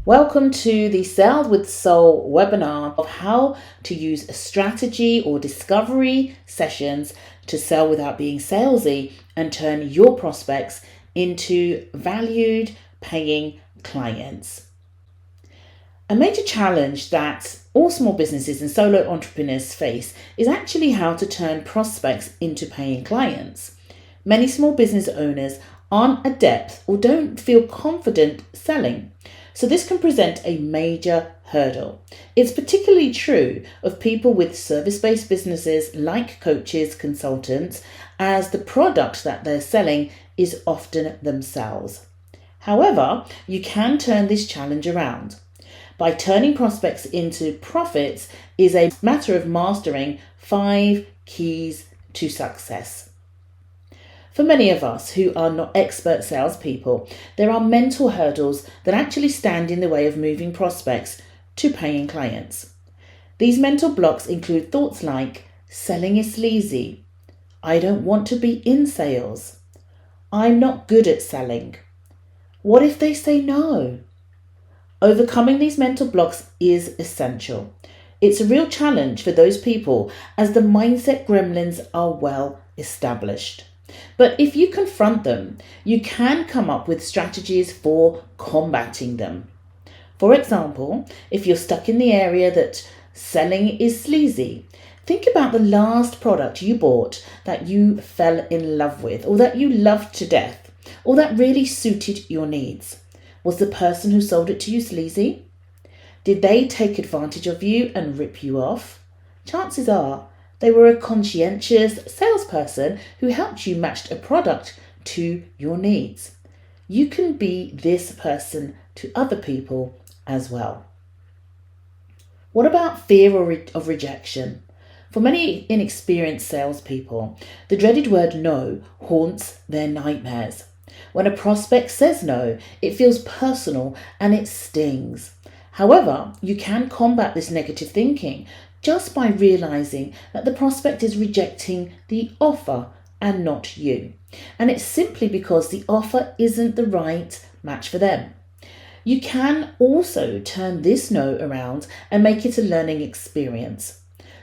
Welcome to the Sales with Soul webinar of how to use a strategy or discovery sessions to sell without being salesy and turn your prospects into valued paying clients. A major challenge that all small businesses and solo entrepreneurs face is actually how to turn prospects into paying clients. Many small business owners aren't adept or don't feel confident selling. So this can present a major hurdle. It's particularly true of people with service-based businesses like coaches, consultants, as the product that they're selling is often themselves. However, you can turn this challenge around. By turning prospects into profits is a matter of mastering 5 keys to success. For many of us who are not expert salespeople, there are mental hurdles that actually stand in the way of moving prospects to paying clients. These mental blocks include thoughts like, selling is sleazy, I don't want to be in sales, I'm not good at selling, what if they say no? Overcoming these mental blocks is essential. It's a real challenge for those people as the mindset gremlins are well established. But if you confront them, you can come up with strategies for combating them. For example, if you're stuck in the area that selling is sleazy, think about the last product you bought that you fell in love with, or that you loved to death, or that really suited your needs. Was the person who sold it to you sleazy? Did they take advantage of you and rip you off? Chances are they were a conscientious salesperson who helped you match a product to your needs. You can be this person to other people as well. What about fear of rejection? For many inexperienced salespeople, the dreaded word no haunts their nightmares. When a prospect says no, it feels personal and it stings. However, you can combat this negative thinking just by realizing that the prospect is rejecting the offer and not you. And it's simply because the offer isn't the right match for them. You can also turn this no around and make it a learning experience.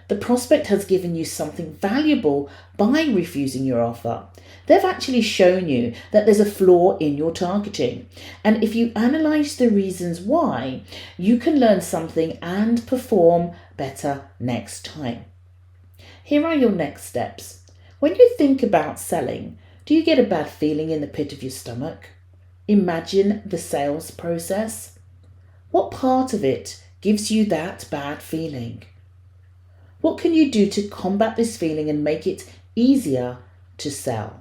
The prospect has given you something valuable by refusing your offer. They've actually shown you that there's a flaw in your targeting. And if you analyze the reasons why, you can learn something and perform better next time. Here are your next steps. When you think about selling, do you get a bad feeling in the pit of your stomach? Imagine the sales process. What part of it gives you that bad feeling? What can you do to combat this feeling and make it easier to sell?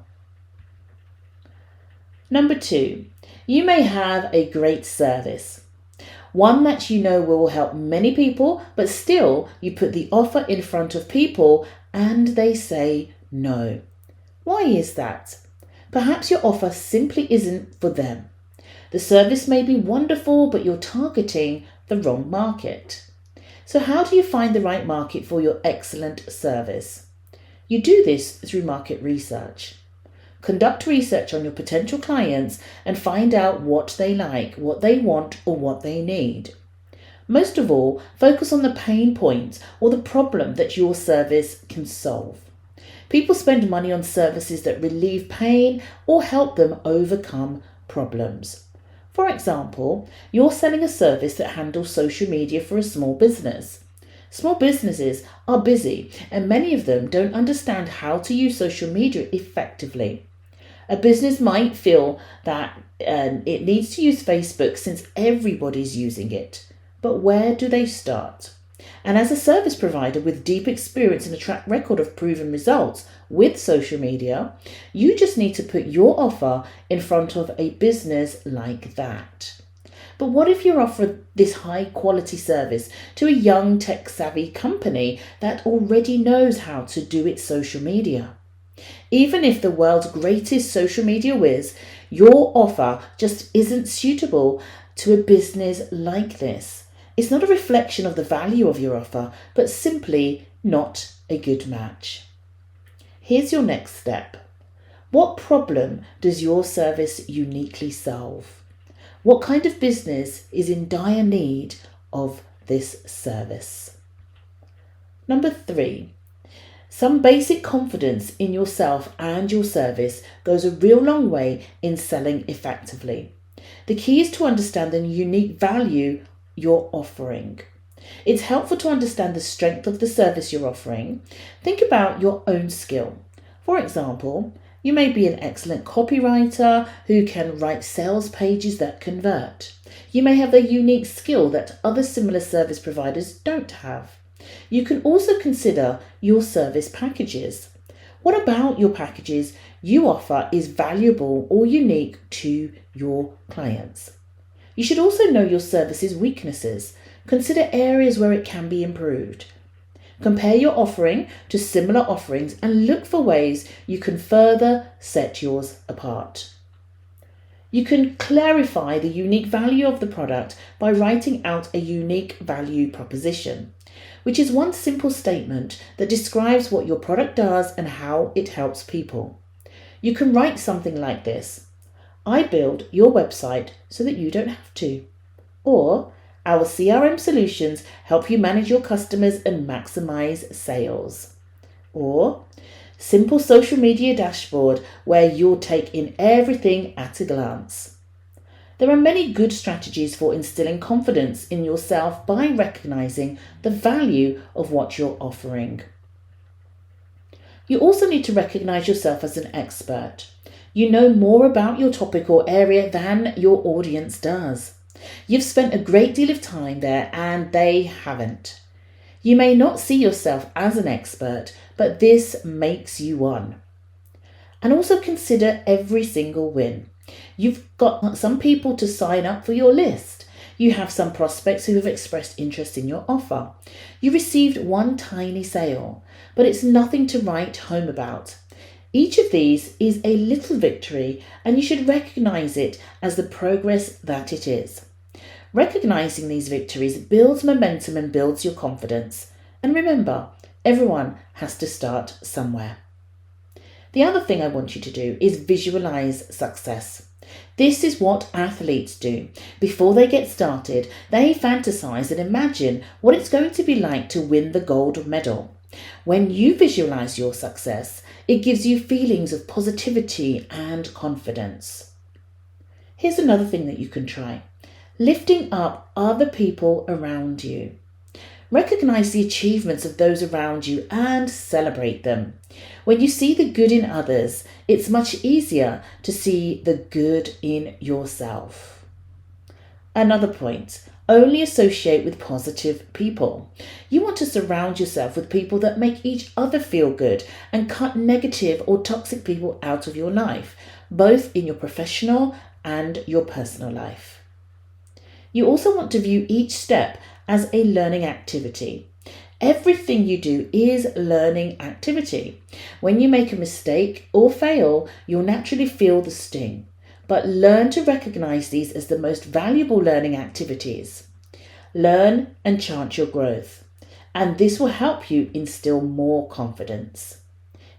Number 2, you may have a great service. One that you know will help many people, but still you put the offer in front of people and they say no. Why is that? Perhaps your offer simply isn't for them. The service may be wonderful, but you're targeting the wrong market. So how do you find the right market for your excellent service? You do this through market research. Conduct research on your potential clients and find out what they like, what they want, or what they need. Most of all, focus on the pain point or the problem that your service can solve. People spend money on services that relieve pain or help them overcome problems. For example, you're selling a service that handles social media for a small business. Small businesses are busy and many of them don't understand how to use social media effectively. A business might feel that it needs to use Facebook since everybody's using it. But where do they start? And as a service provider with deep experience and a track record of proven results with social media, you just need to put your offer in front of a business like that. But what if you offer this high quality service to a young tech savvy company that already knows how to do its social media? Even if the world's greatest social media whiz, your offer just isn't suitable to a business like this. It's not a reflection of the value of your offer, but simply not a good match. Here's your next step. What problem does your service uniquely solve? What kind of business is in dire need of this service? Number 3, some basic confidence in yourself and your service goes a real long way in selling effectively. The key is to understand the unique value you're offering. It's helpful to understand the strength of the service you're offering. Think about your own skill. For example, you may be an excellent copywriter who can write sales pages that convert. You may have a unique skill that other similar service providers don't have. You can also consider your service packages. What about your packages you offer is valuable or unique to your clients? You should also know your service's weaknesses. Consider areas where it can be improved. Compare your offering to similar offerings and look for ways you can further set yours apart. You can clarify the unique value of the product by writing out a unique value proposition, which is one simple statement that describes what your product does and how it helps people. You can write something like this: I build your website so that you don't have to. Or, our CRM solutions help you manage your customers and maximize sales. Or, simple social media dashboard where you'll take in everything at a glance. There are many good strategies for instilling confidence in yourself by recognizing the value of what you're offering. You also need to recognize yourself as an expert. You know more about your topic or area than your audience does. You've spent a great deal of time there and they haven't. You may not see yourself as an expert, but this makes you one. And also consider every single win. You've got some people to sign up for your list. You have some prospects who have expressed interest in your offer. You received one tiny sale, but it's nothing to write home about. Each of these is a little victory, and you should recognize it as the progress that it is. Recognizing these victories builds momentum and builds your confidence. And remember, everyone has to start somewhere. The other thing I want you to do is visualize success. This is what athletes do. Before they get started, they fantasize and imagine what it's going to be like to win the gold medal. When you visualize your success, it gives you feelings of positivity and confidence. Here's another thing that you can try: lifting up other people around you. Recognize the achievements of those around you and celebrate them. When you see the good in others, it's much easier to see the good in yourself. Another point: only associate with positive people. You want to surround yourself with people that make each other feel good and cut negative or toxic people out of your life, both in your professional and your personal life. You also want to view each step as a learning activity. Everything you do is learning activity. When you make a mistake or fail, you'll naturally feel the sting. But learn to recognize these as the most valuable learning activities. Learn and chart your growth, and this will help you instill more confidence.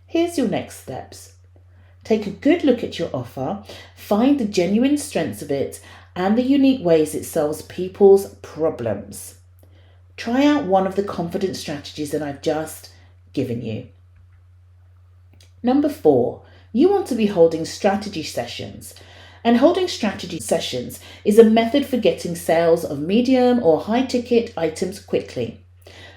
Here's your next steps. Take a good look at your offer, find the genuine strengths of it and the unique ways it solves people's problems. Try out one of the confidence strategies that I've just given you. Number 4, you want to be holding strategy sessions. And holding strategy sessions is a method for getting sales of medium or high ticket items quickly.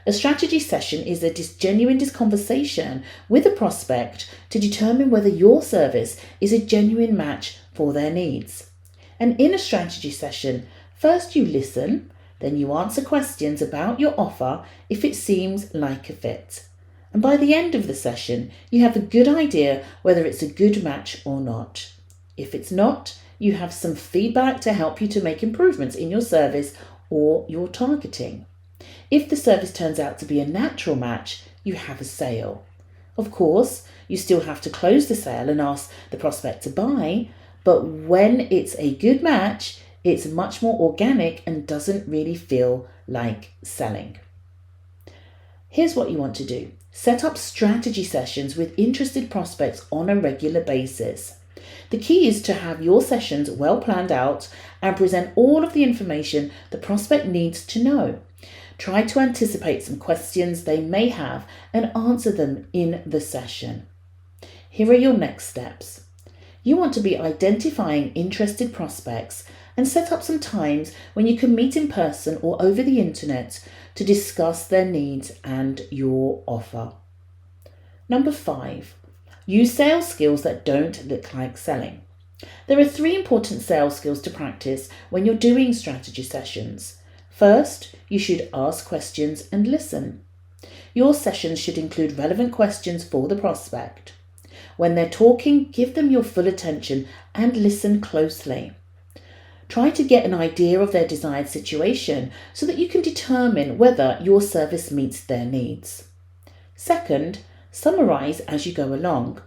A strategy session is a genuine conversation with a prospect to determine whether your service is a genuine match for their needs. And in a strategy session, first you listen, then you answer questions about your offer if it seems like a fit. And by the end of the session, you have a good idea whether it's a good match or not. If it's not, you have some feedback to help you to make improvements in your service or your targeting. If the service turns out to be a natural match, you have a sale. Of course, you still have to close the sale and ask the prospect to buy, but when it's a good match, it's much more organic and doesn't really feel like selling. Here's what you want to do. Set up strategy sessions with interested prospects on a regular basis. The key is to have your sessions well planned out and present all of the information the prospect needs to know. Try to anticipate some questions they may have and answer them in the session. Here are your next steps. You want to be identifying interested prospects and set up some times when you can meet in person or over the internet to discuss their needs and your offer. Number 5, use sales skills that don't look like selling. There are 3 important sales skills to practice when you're doing strategy sessions. First, you should ask questions and listen. Your sessions should include relevant questions for the prospect. When they're talking, give them your full attention and listen closely. Try to get an idea of their desired situation so that you can determine whether your service meets their needs. Second, summarize as you go along.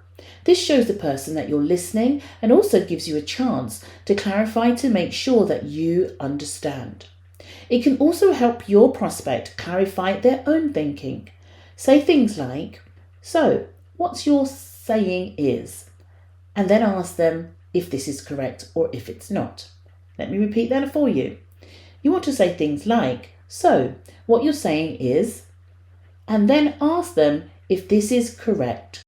This shows the person that you're listening and also gives you a chance to clarify to make sure that you understand. It can also help your prospect clarify their own thinking. Say things like, "So, what's your saying is?" and then ask them if this is correct or if it's not. Let me repeat that for you. You want to say things like, "So, what you're saying is," and then ask them if this is correct.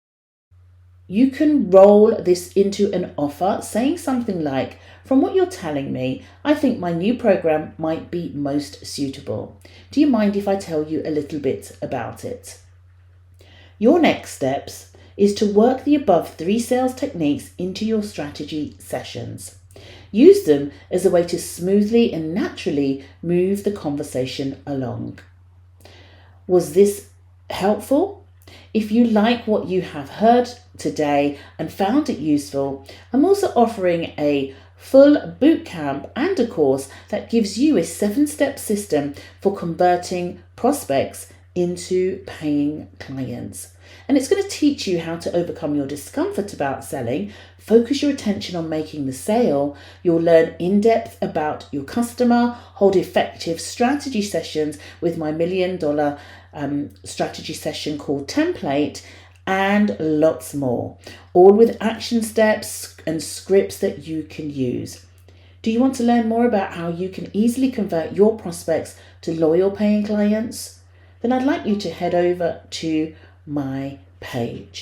You can roll this into an offer, saying something like, "From what you're telling me, I think my new program might be most suitable. Do you mind if I tell you a little bit about it?" Your next steps is to work the above 3 sales techniques into your strategy sessions. Use them as a way to smoothly and naturally move the conversation along. Was this helpful? If you like what you have heard today and found it useful, I'm also offering a full bootcamp and a course that gives you a 7-step system for converting prospects into paying clients. And it's going to teach you how to overcome your discomfort about selling, focus your attention on making the sale. You'll learn in depth about your customer, hold effective strategy sessions with my $1 million strategy session called Template, and lots more, all with action steps and scripts that you can use. Do you want to learn more about how you can easily convert your prospects to loyal paying clients? Then I'd like you to head over to my page.